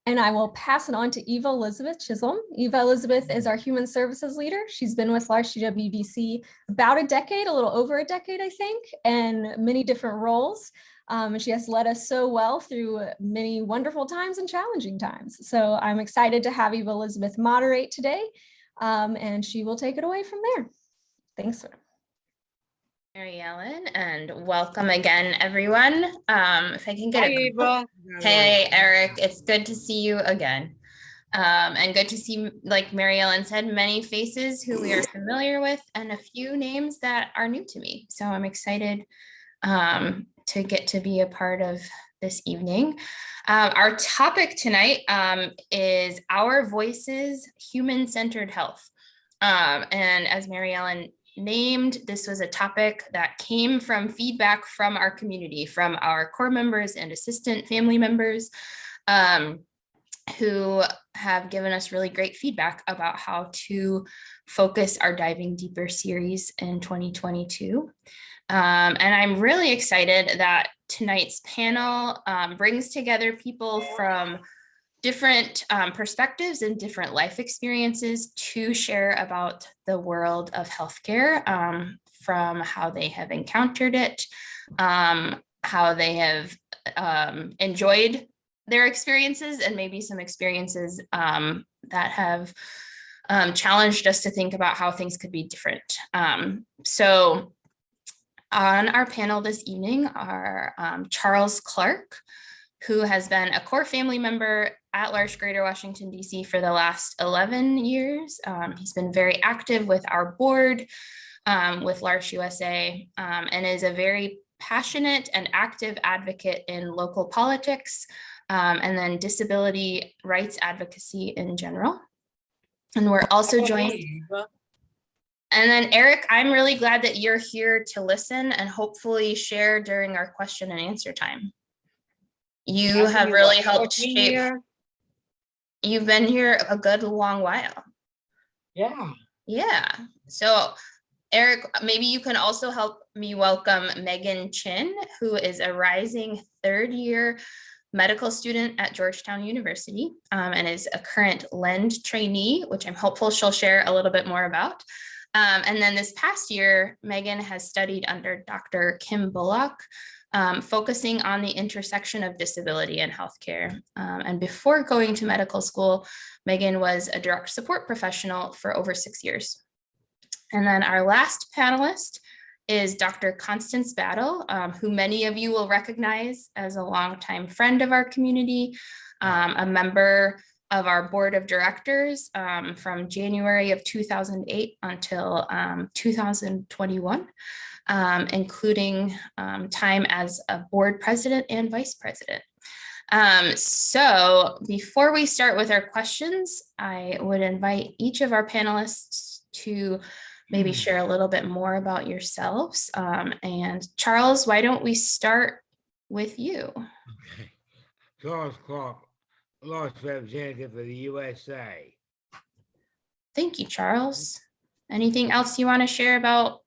And I will pass it on to Eva Elizabeth Chisholm. Eva Elizabeth is our human services leader. She's been with L'Arche GWDC about a decade, a little over a decade, I think, in many different roles. And she has led us so well through many wonderful times and challenging times. So I'm excited to have Eva Elizabeth moderate today, and she will take it away from there. Thanks. Mary Ellen, and welcome again, everyone. If I can get Hey, Eric, it's good to see you again. And good to see, like Mary Ellen said, many faces who we are familiar with and a few names that are new to me. So I'm excited to get to be a part of this evening. Our topic tonight is Our Voices, Human-Centered Health. And as Mary Ellen named, this was a topic that came from feedback from our community, from our core members and assistant family members who have given us really great feedback about how to focus our Diving Deeper series in 2022. And I'm really excited that tonight's panel brings together people from different perspectives and different life experiences to share about the world of healthcare, from how they have encountered it, how they have enjoyed their experiences, and maybe some experiences that have challenged us to think about how things could be different. So on our panel this evening are Charles Clark, who has been a core family member at L'Arche Greater Washington, D.C. for the last 11 years. He's been very active with our board, with L'Arche USA, and is a very passionate and active advocate in local politics, and then disability rights advocacy in general. And we're also joined. And then Eric, I'm really glad that you're here to listen and hopefully share during our question and answer time. You have really helped shape. You've been here a good long while. Yeah. So Eric, maybe you can also help me welcome Meghan Chin, who is a rising third-year medical student at Georgetown University, and is a current LEND trainee, which I'm hopeful she'll share a little bit more about. And then this past year, Meghan has studied under Dr. Kim Bullock, focusing on the intersection of disability and healthcare. And before going to medical school, Meghan was a direct support professional for over 6 years. And then our last panelist is Dr. Constance Battle, who many of you will recognize as a longtime friend of our community, a member of our board of directors from January of 2008 until 2021. Including time as a board president and vice president. So before we start with our questions, I would invite each of our panelists to maybe share a little bit more about yourselves. And Charles, why don't we start with you? Okay. Charles Clark, L'Arche representative for the USA. Thank you, Charles. Anything else you want to share about?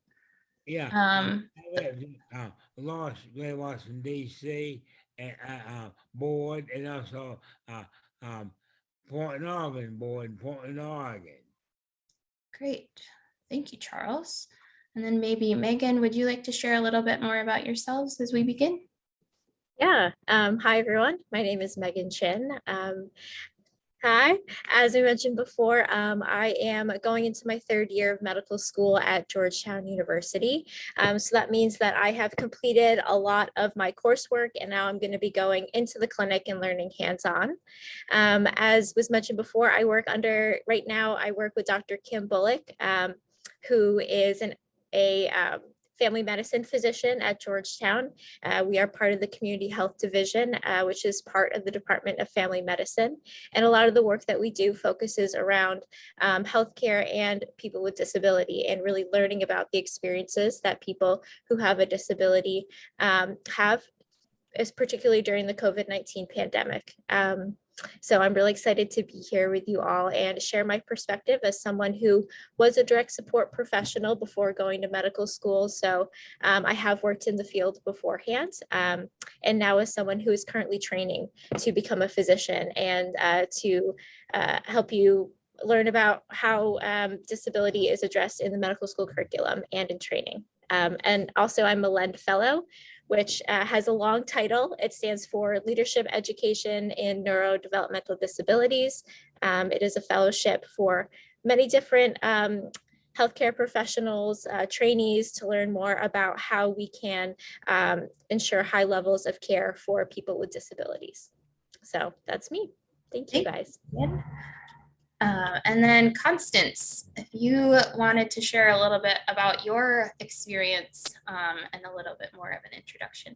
L'Arche Greater Washington, D.C. and board, and also Portland, Oregon board in Portland, Oregon. Great. Thank you, Charles. And then maybe Meghan, would you like to share a little bit more about yourselves as we begin? Yeah. Hi, everyone. My name is Meghan Chin. Hi, as I mentioned before, I am going into my third year of medical school at Georgetown University. So that means that I have completed a lot of my coursework, and now I'm going to be going into the clinic and learning hands-on. As was mentioned before, right now I work with Dr. Kim Bullock, who is a family medicine physician at Georgetown. We are part of the community health division, which is part of the Department of Family Medicine. And a lot of the work that we do focuses around healthcare and people with disability, and really learning about the experiences that people who have a disability have, particularly during the COVID-19 pandemic. So I'm really excited to be here with you all and share my perspective as someone who was a direct support professional before going to medical school. So I have worked in the field beforehand, and now as someone who is currently training to become a physician and to help you learn about how disability is addressed in the medical school curriculum and in training. And also I'm a LEND Fellow, which has a long title. It stands for Leadership Education in Neurodevelopmental Disabilities. It is a fellowship for many different healthcare professionals, trainees, to learn more about how we can ensure high levels of care for people with disabilities. So that's me. Thank you, guys. And then Constance, if you wanted to share a little bit about your experience and a little bit more of an introduction.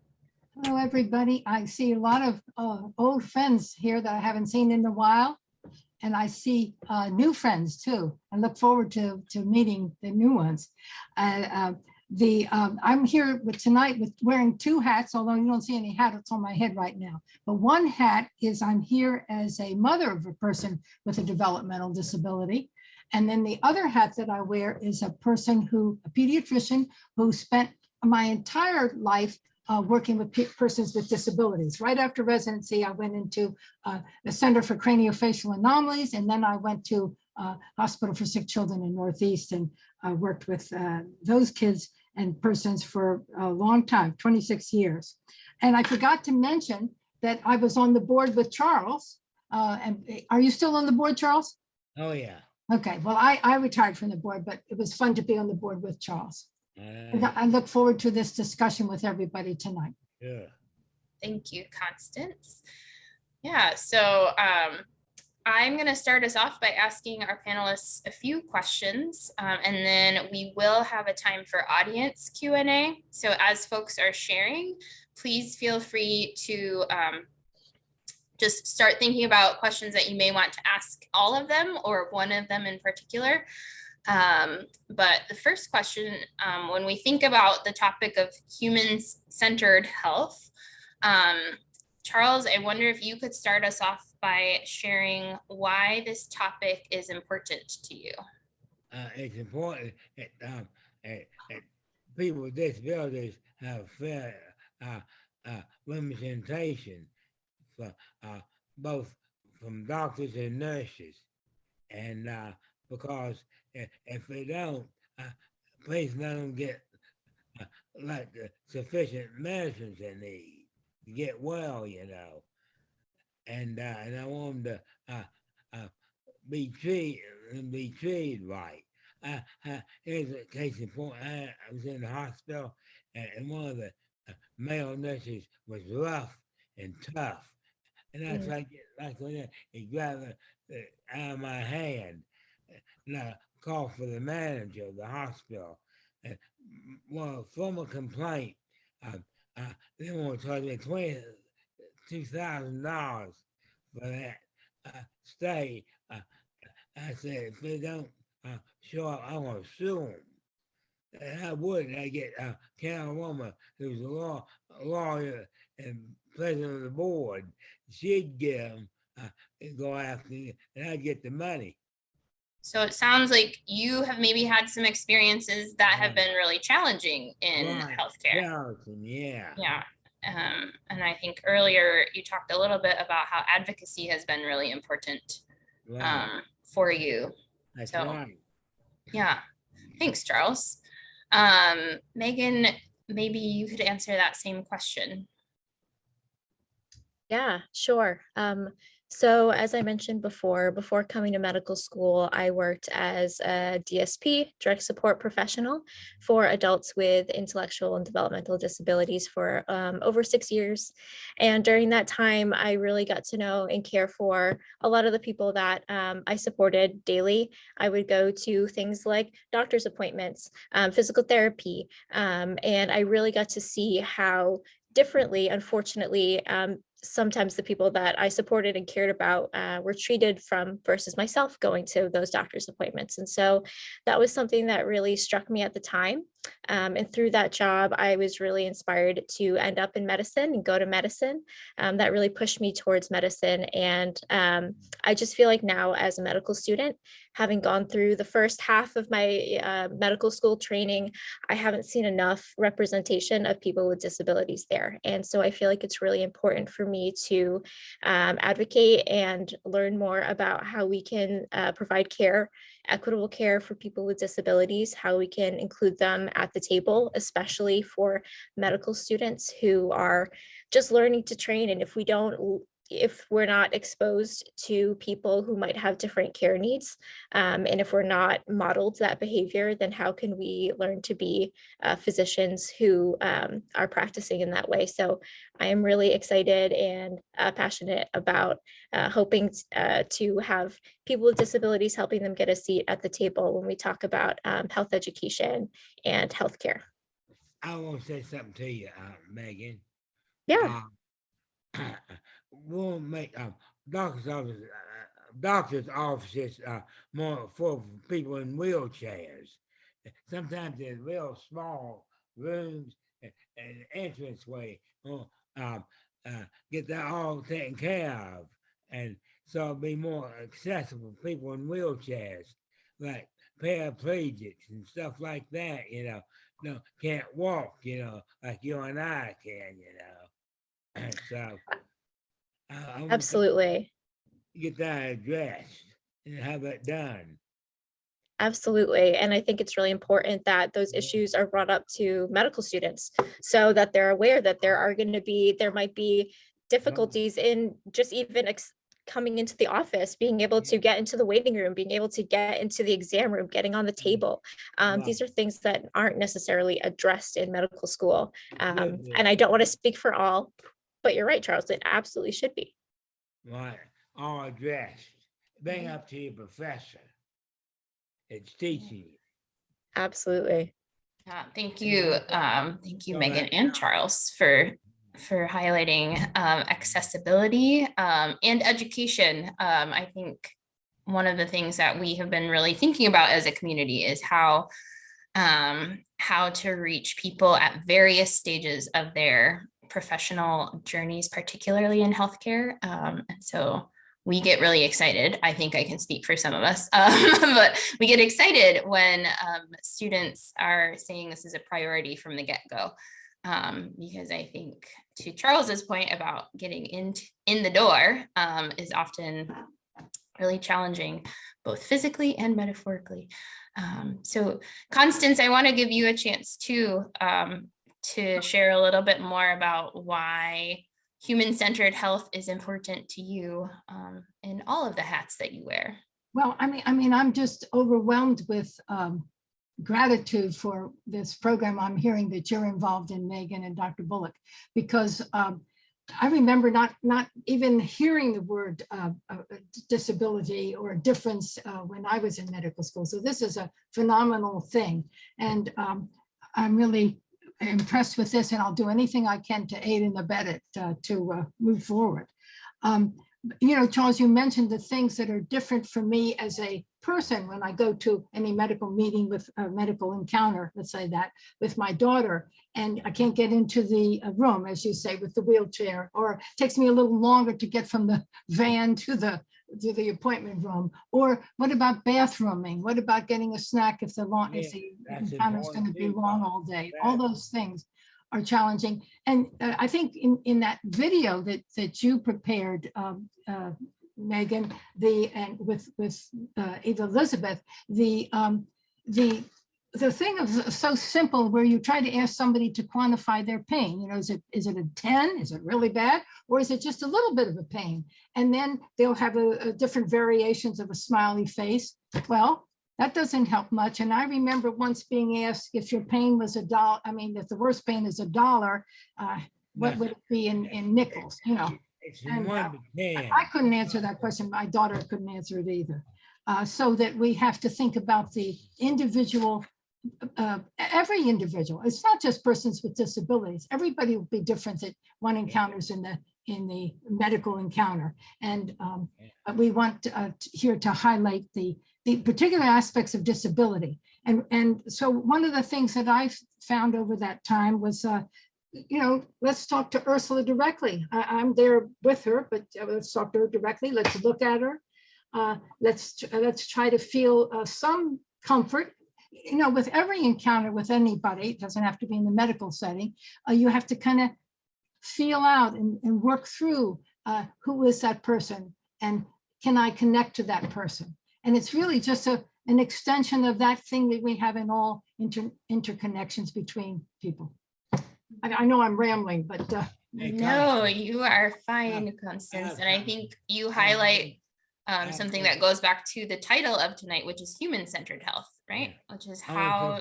Hello, everybody. I see a lot of old friends here that I haven't seen in a while. And I see new friends too. I look forward to meeting the new ones. I'm here tonight with wearing two hats, although you don't see any hats on my head right now. But one hat is I'm here as a mother of a person with a developmental disability. And then the other hat that I wear is a pediatrician who spent my entire life working with persons with disabilities. Right after residency, I went into the Center for Craniofacial Anomalies, and then I went to Hospital for Sick Children in Northeast and worked with those kids and persons for a long time, 26 years. And I forgot to mention that I was on the board with Charles. And are you still on the board, Charles? Oh, yeah. Okay, well, I retired from the board, but it was fun to be on the board with Charles. And I look forward to this discussion with everybody tonight. Yeah. Thank you, Constance. Yeah, so I'm going to start us off by asking our panelists a few questions, and then we will have a time for audience Q&A. So as folks are sharing, please feel free to just start thinking about questions that you may want to ask all of them or one of them in particular. But the first question, when we think about the topic of human-centered health, Charles, I wonder if you could start us off by sharing why this topic is important to you. It's important that people with disabilities have fair representation for both from doctors and nurses, and because if they don't, patients don't get like the sufficient medicines they need to get well, you know. And I want them to be treated right. Here's a case in point. I was in the hospital, and one of the male nurses was rough and tough, and I tried to get like on that. He grabbed it out of my hand, and I called for the manager of the hospital. And well, from a complaint, they want to charge me $22,000 for that stay. I said, if they don't show up, I'm going to sue them. And I would. I get Carol Woman, who's a lawyer and president of the board. She'd get them and go after me, and I'd get the money. So it sounds like you have maybe had some experiences that have been really challenging in healthcare. Challenging, yeah. Yeah. And I think earlier you talked a little bit about how advocacy has been really important for you. That's so, right. Yeah. Thanks, Charles. Megan, maybe you could answer that same question. Yeah, sure. So as I mentioned before coming to medical school, I worked as a DSP, direct support professional, for adults with intellectual and developmental disabilities for over 6 years. And during that time, I really got to know and care for a lot of the people that I supported daily. I would go to things like doctor's appointments, physical therapy, and I really got to see how differently, unfortunately, sometimes the people that I supported and cared about were treated from versus myself going to those doctor's appointments. And so that was something that really struck me at the time. And through that job, I was really inspired to end up in medicine and go to medicine. That really pushed me towards medicine. And I just feel like now as a medical student, having gone through the first half of my medical school training, I haven't seen enough representation of people with disabilities there. And so I feel like it's really important for me to advocate and learn more about how we can provide care, equitable care for people with disabilities, how we can include them at the table, especially for medical students who are just learning to train. And if we're not exposed to people who might have different care needs, and if we're not modeled that behavior, then how can we learn to be physicians who are practicing in that way? So I am really excited and passionate about hoping to have people with disabilities, helping them get a seat at the table when we talk about health education and healthcare. I want to say something to you, Megan. Yeah. We'll make doctor's offices more for people in wheelchairs. Sometimes there's real small rooms and entranceway. Get that all taken care of, and so it'll be more accessible for people in wheelchairs, like paraplegics and stuff like that. No, can't walk. Like you and I can. So. Absolutely. Get that addressed and have it done. Absolutely. And I think it's really important that those issues are brought up to medical students so that they're aware that there might be difficulties in just even coming into the office, being able to get into the waiting room, being able to get into the exam room, getting on the table. These are things that aren't necessarily addressed in medical school. And I don't want to speak for all, but you're right, Charles, it absolutely should be. Right, all addressed. Bring up to your professor. It's teaching you. Absolutely. Thank you, Megan and Charles, for highlighting accessibility and education. I think one of the things that we have been really thinking about as a community is how to reach people at various stages of their professional journeys, particularly in healthcare. And so we get really excited. I think I can speak for some of us, but we get excited when students are saying this is a priority from the get-go. Because I think, to Charles's point about getting in the door is often really challenging, both physically and metaphorically. So Constance, I want to give you a chance to share a little bit more about why human-centered health is important to you in all of the hats that you wear. Well, I'm just overwhelmed with gratitude for this program I'm hearing that you're involved in, Megan and Dr. Bullock, because I remember not even hearing the word disability or difference when I was in medical school. So this is a phenomenal thing. And I'm really impressed with this, and I'll do anything I can to aid and abet it to move forward. Charles, you mentioned the things that are different for me as a person when I go to any medical meeting with a medical encounter, let's say that, with my daughter, and I can't get into the room, as you say, with the wheelchair, or it takes me a little longer to get from the van to the appointment room. Or what about bathrooming? What about getting a snack if the encounter is going to be long all day? All those things are challenging. And I think in that video that you prepared, Megan, and with Eva Elizabeth, the thing is so simple, where you try to ask somebody to quantify their pain. Is it a 10? Is it really bad? Or is it just a little bit of a pain? And then they'll have a different variations of a smiley face. Well, that doesn't help much. And I remember once being asked if your pain was $1, if the worst pain is $1, what would it be in nickels? And I couldn't answer that question. My daughter couldn't answer it either. So that we have to think about the individual, every individual. It's not just persons with disabilities. Everybody will be different that one encounters in the in the medical encounter. And we want here to highlight the particular aspects of disability. And so one of the things that I found over that time was, let's talk to Ursula directly. I'm there with her, but let's talk to her directly. Let's look at her. Let's try to feel some comfort. With every encounter with anybody, it doesn't have to be in the medical setting, you have to kind of feel out and work through who is that person and can I connect to that person? And it's really just an extension of that thing that we have in all interconnections between people. I know I'm rambling, but no, you are fine, Constance. And I think you highlight something that goes back to the title of tonight, which is human-centered health, right? Which is how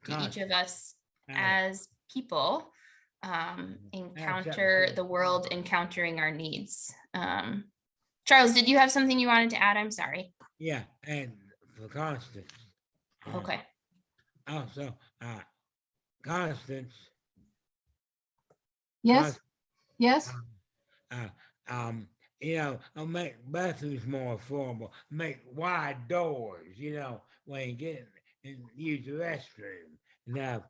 do each of us as people encounter the world, encountering our needs. Charles, did you have something you wanted to add? I'm sorry. Yeah, and for Constance. Okay. Also, Constance. yes, yes. I'll make bathrooms more affordable, make wide doors, when you get and use the restroom, and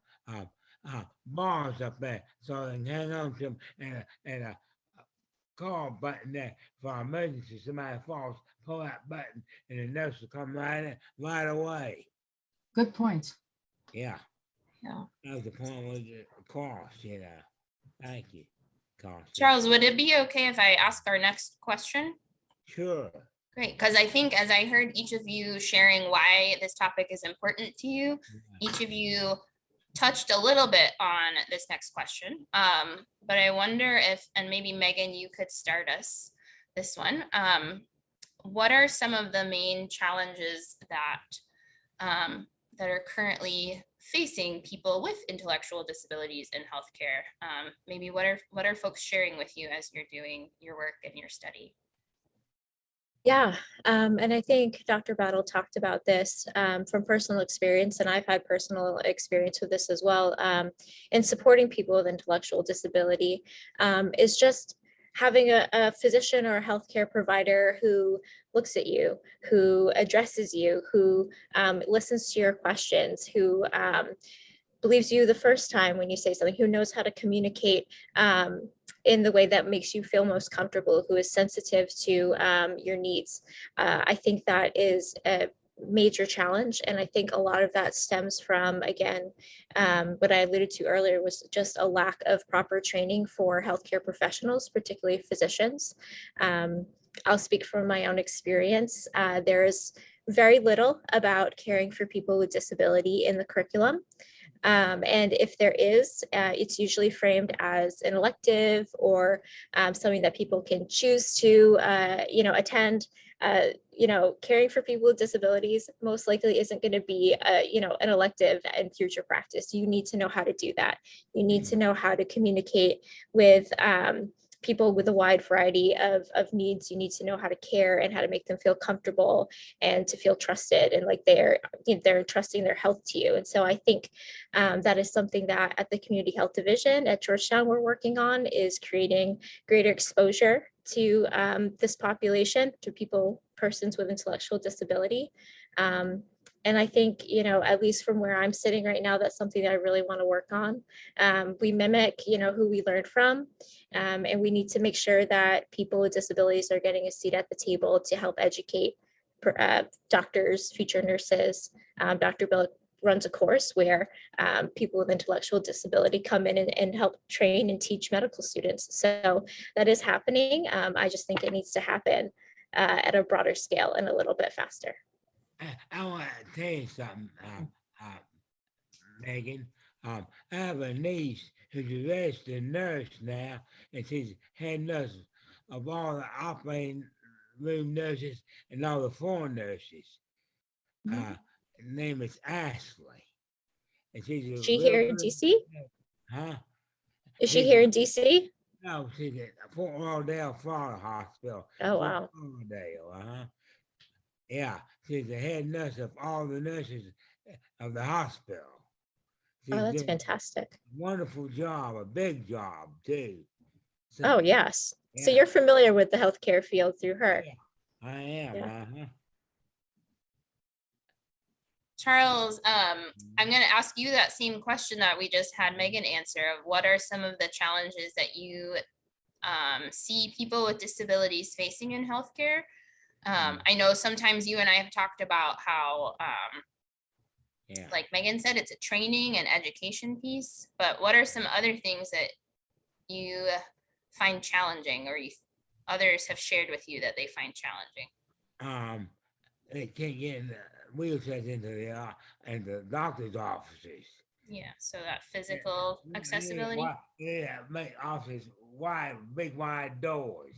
have bars up there so they can hang on to them and a call button there for emergency. Somebody falls, pull that button, and the nurse will come right in right away. Good points. Yeah. Yeah. That was the point with the cost, Thank you, Constance. Charles, would it be okay if I ask our next question? Sure. Great, because I think as I heard each of you sharing why this topic is important to you, each of you touched a little bit on this next question. But I wonder if, and maybe Megan, you could start us this one. What are some of the main challenges that that are currently facing people with intellectual disabilities in healthcare? Maybe what are folks sharing with you as you're doing your work and your study? Yeah, and I think Dr. Battle talked about this from personal experience, and I've had personal experience with this as well. In supporting people with intellectual disability is just having a physician or a healthcare provider who looks at you, who addresses you, who listens to your questions, who believes you the first time when you say something, who knows how to communicate in the way that makes you feel most comfortable, who is sensitive to your needs. I think that is a major challenge. And I think a lot of that stems from, again, what I alluded to earlier was just a lack of proper training for healthcare professionals, particularly physicians. I'll speak from my own experience. There is very little about caring for people with disability in the curriculum. And if there is, it's usually framed as an elective or something that people can choose to, attend. Caring for people with disabilities most likely isn't going to be, an elective in future practice. You need to know how to do that. You need to know how to communicate with people with a wide variety of needs. You need to know how to care and how to make them feel comfortable and to feel trusted and like they're entrusting their health to you. And so I think that is something that at the Community Health Division at Georgetown we're working on, is creating greater exposure to this population, to persons with intellectual disability. And I think, at least from where I'm sitting right now, that's something that I really want to work on. We mimic, who we learned from, and we need to make sure that people with disabilities are getting a seat at the table to help educate doctors, future nurses. Dr. Bill runs a course where people with intellectual disability come in and help train and teach medical students. So that is happening. I just think it needs to happen at a broader scale and a little bit faster. I want to tell you something, Megan. I have a niece who's a registered nurse now, and she's head nurse of all the operating room nurses and all the floor nurses. Her name is Ashley. And she's She here in DC? Huh? Is she here in DC? No, she's at Fort Lauderdale, Florida Hospital. Oh, wow. Fort Lauderdale, Yeah, she's the head nurse of all the nurses of the hospital. She's That's fantastic. a wonderful job, a big job too. So, Oh, yes. So Yeah. you're familiar with the healthcare field through her. Yeah, I am. Yeah. Charles, I'm going to ask you that same question that we just had Megan answer of what are some of the challenges that you see people with disabilities facing in healthcare? I know sometimes you and I have talked about how, Yeah. like Megan said, it's a training and education piece, but what are some other things that you find challenging or others have shared with you that they find challenging? They can't get in the wheelchairs into the doctor's offices. Yeah, so that physical accessibility. Yeah, make offices wide, big wide doors.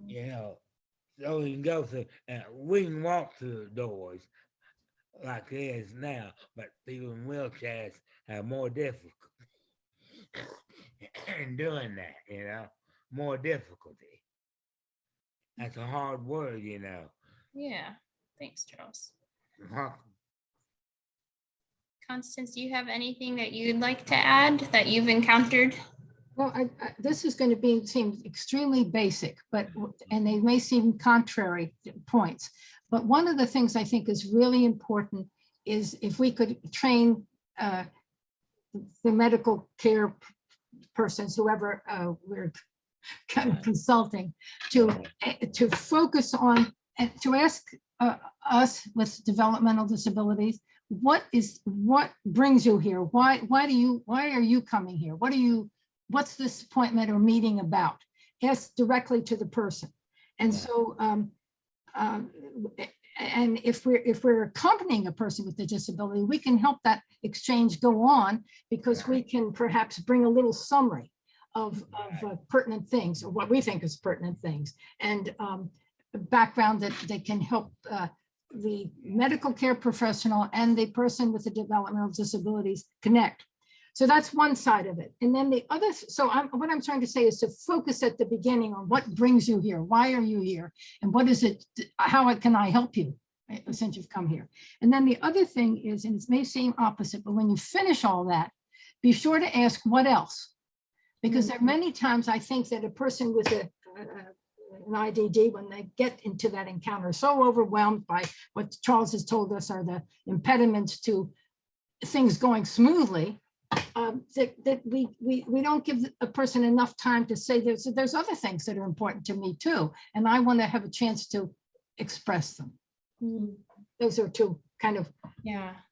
You know, so we can go through. We can walk through the doors like it is now, but people in wheelchairs have more difficulty in doing that. You know, more difficulty. That's a hard word, you know. Yeah, thanks, Charles. Huh? Constance, do you have anything that you'd like to add that you've encountered? Well, this is going to seem extremely basic, and they may seem contrary points. But one of the things I think is really important is if we could train the medical care persons, whoever we're kind of consulting, to focus on and to ask us with developmental disabilities, what brings you here? Why are you coming here? What's this appointment or meeting about? Ask directly to the person. And so, and if we're accompanying a person with a disability, we can help that exchange go on because we can perhaps bring a little summary of pertinent things, or what we think is pertinent things, and background that they can help the medical care professional and the person with the developmental disabilities connect. So that's one side of it. And then the other, what I'm trying to say is to focus at the beginning on what brings you here. Why are you here? And what is it, how can I help you since you've come here? And then the other thing is, and it may seem opposite, but when you finish all that, be sure to ask what else? Because there are many times I think that a person with an IDD, when they get into that encounter, so overwhelmed by what Charles has told us are the impediments to things going smoothly, that we don't give a person enough time to say there's other things that are important to me too, and I want to have a chance to express them. Those are two kind of,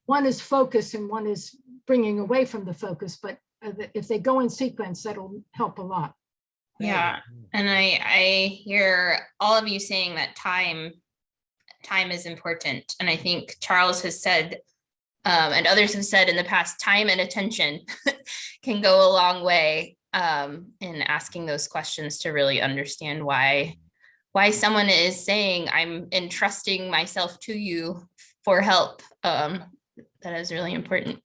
one is focus and one is bringing away from the focus, but if they go in sequence, that'll help a lot. Yeah, and I hear all of you saying that time is important, and I think Charles has said, and others have said in the past, time and attention can go a long way in asking those questions to really understand why someone is saying, I'm entrusting myself to you for help. That is really important.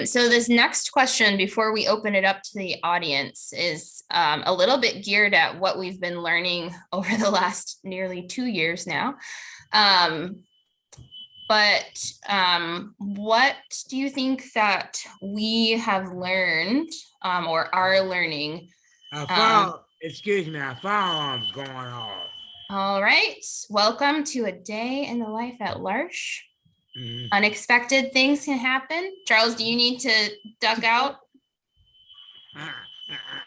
So this next question, before we open it up to the audience, is a little bit geared at what we've been learning over the last nearly 2 years now. But what do you think that we have learned or are learning? Excuse me, our firearms going off. All right, welcome to a day in the life at L'Arche. Unexpected things can happen. Charles, do you need to duck out?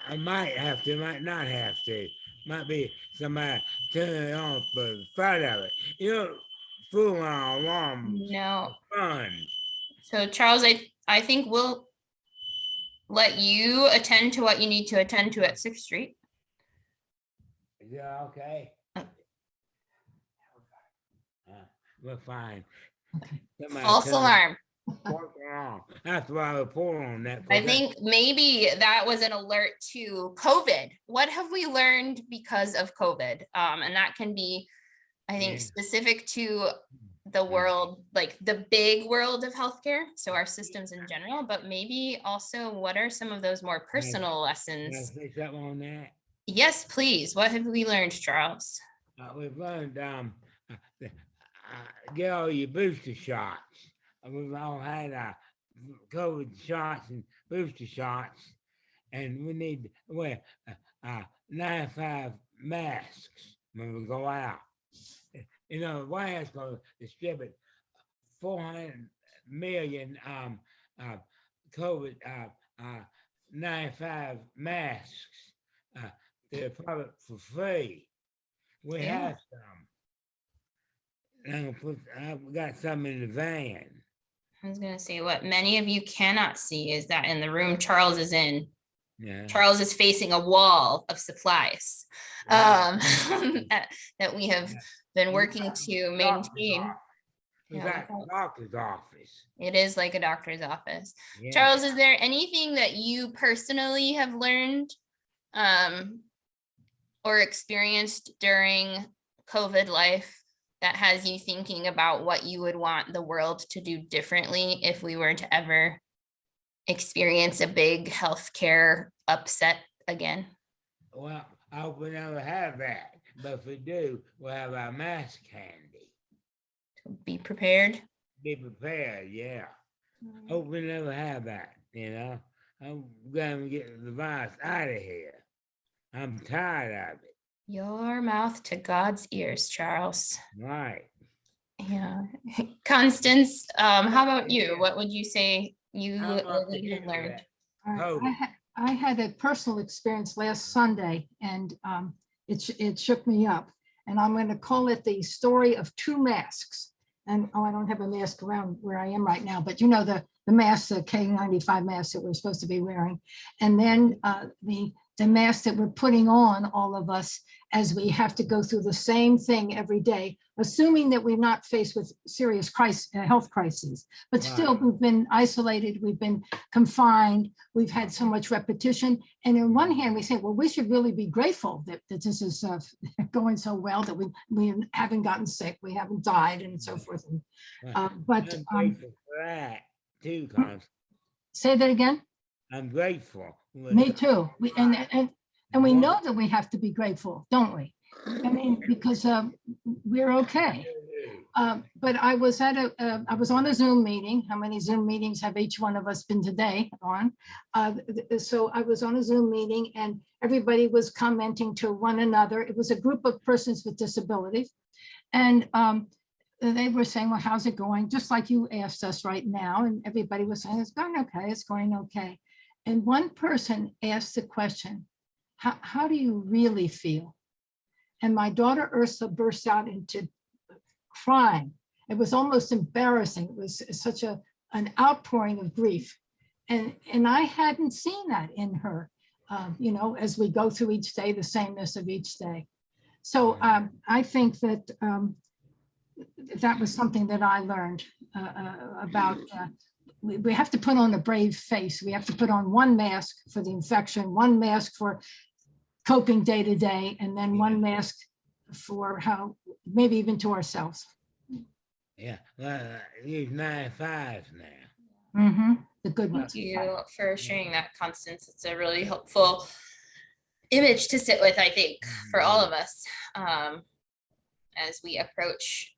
I might have to, might not have to. Might be somebody turning it off, but the thought of it, you know, fooling our alarms. No. Fun. So Charles, I think we'll let you attend to what you need to attend to at 6th Street. Yeah, okay. We're fine. False alarm. That's why I report on that. I think maybe that was an alert to COVID. What have we learned because of COVID? And that can be, I think, specific to the world, like the big world of healthcare, so our systems in general, but maybe also what are some of those more personal lessons? Can I say something on that? Yes, please. What have we learned, Charles? We've learned get all your booster shots. We've all had COVID shots and booster shots, and we need to wear 95 masks when we go out. You know, the White House going to distribute 400 million COVID 95 masks to the public for free. We Yeah. have some. I've got some in the van. I was gonna say, what many of you cannot see is that in the room Charles is in, Yeah. Charles is facing a wall of supplies Yeah. that we have been working to maintain. We Yeah, got a doctor's office. it is like a doctor's office. Yeah. Charles, is there anything that you personally have learned or experienced during COVID life that has you thinking about what you would want the world to do differently if we were to ever experience a big healthcare upset again? Well, I hope we never have that. But if we do, we'll have our mask handy. Be prepared. Be prepared, yeah. Hope we never have that, you know. I'm gonna get the virus out of here. I'm tired of it. Your mouth to God's ears, Charles. Right. Yeah. Constance, how about you? What would you say you How about really the have learned? internet? All right, COVID. I had a personal experience last Sunday, and it shook me up. And I'm going to call it the story of two masks. And I don't have a mask around where I am right now, but you know the masks, the K95 masks that we're supposed to be wearing, and then the mask that we're putting on, all of us, as we have to go through the same thing every day, assuming that we're not faced with serious health crises. But still, we've been isolated, we've been confined, we've had so much repetition. And on one hand, we say, well, we should really be grateful that this is going so well, that we haven't gotten sick, we haven't died, and so forth. But I'm grateful for that too, Constance. say that again. I'm grateful. Me too. And we know that we have to be grateful, don't we? I mean, because we're okay. But I was on a Zoom meeting. How many Zoom meetings have each one of us been today on? So I was on a Zoom meeting and everybody was commenting to one another. It was a group of persons with disabilities. And they were saying, well, how's it going? Just like you asked us right now. And everybody was saying, it's going okay, it's going okay. And one person asked the question, how do you really feel? And my daughter Ursa burst out into crying. It was almost embarrassing. It was such an outpouring of grief. And I hadn't seen that in her, you know, as we go through each day, the sameness of each day. So I think that that was something that I learned about. We have to put on a brave face. We have to put on one mask for the infection, one mask for coping day to day, and then one mask for how, maybe even to ourselves. Yeah, use 95s now. Mm-hmm. The good ones. Thank you for sharing that, Constance. It's a really helpful image to sit with, I think, for all of us as we approach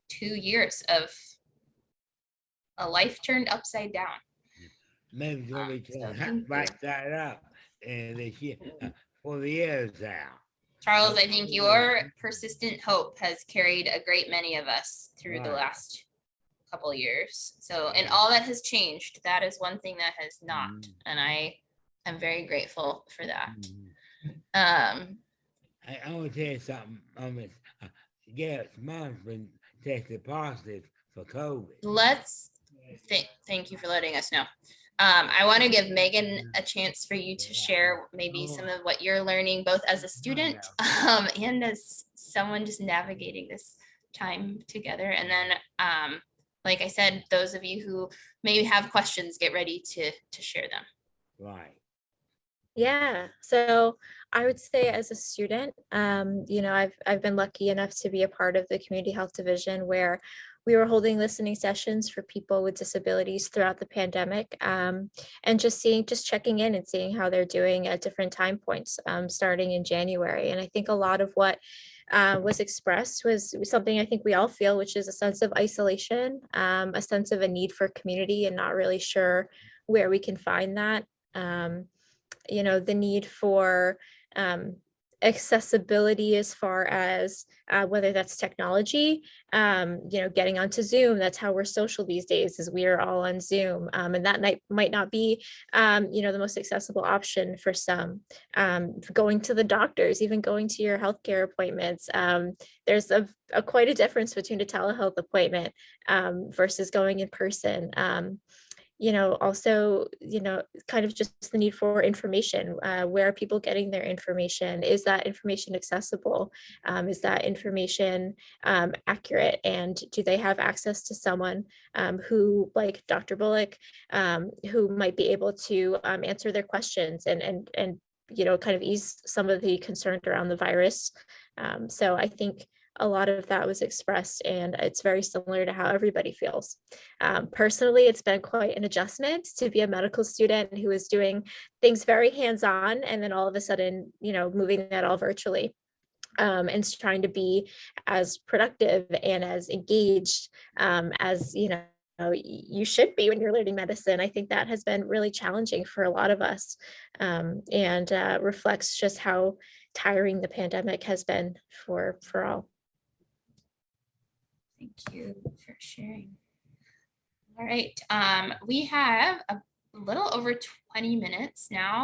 2 years of a life turned upside down. Maybe when we so turn right side up and this year for the years out. Charles, I think your persistent hope has carried a great many of us through the Right. last couple of years. So, and all that has changed, that is one thing that has not, and I am very grateful for that. I want to tell you something on this. Garrett's mom's been tested positive for COVID. Let's thank you for letting us know. I want to give Megan a chance for you to share maybe some of what you're learning, both as a student and as someone just navigating this time together. And then, like I said, those of you who maybe have questions, get ready to share them. Right. Yeah, so I would say as a student, you know, I've been lucky enough to be a part of the community health division where we were holding listening sessions for people with disabilities throughout the pandemic, and just checking in and seeing how they're doing at different time points, starting in January. And I think a lot of what was expressed was something I think we all feel, which is a sense of isolation, a sense of a need for community and not really sure where we can find that. the need for accessibility as far as whether that's technology, getting onto Zoom. That's how we're social these days, is we are all on Zoom. And that might not be, the most accessible option for some. Going to the doctors, even going to your healthcare appointments. There's quite a difference between a telehealth appointment versus going in person. Also, kind of just the need for information. Where are people getting their information? Is that information accessible? Is that information accurate? And do they have access to someone who, like Dr. Bullock, who might be able to answer their questions and kind of ease some of the concern around the virus? So I think a lot of that was expressed, and it's very similar to how everybody feels. Personally, it's been quite an adjustment to be a medical student who is doing things very hands-on, and then all of a sudden, moving that all virtually. And trying to be as productive and as engaged as you should be when you're learning medicine. I think that has been really challenging for a lot of us, and reflects just how tiring the pandemic has been for all. Thank you for sharing. All right, we have a little over 20 minutes now.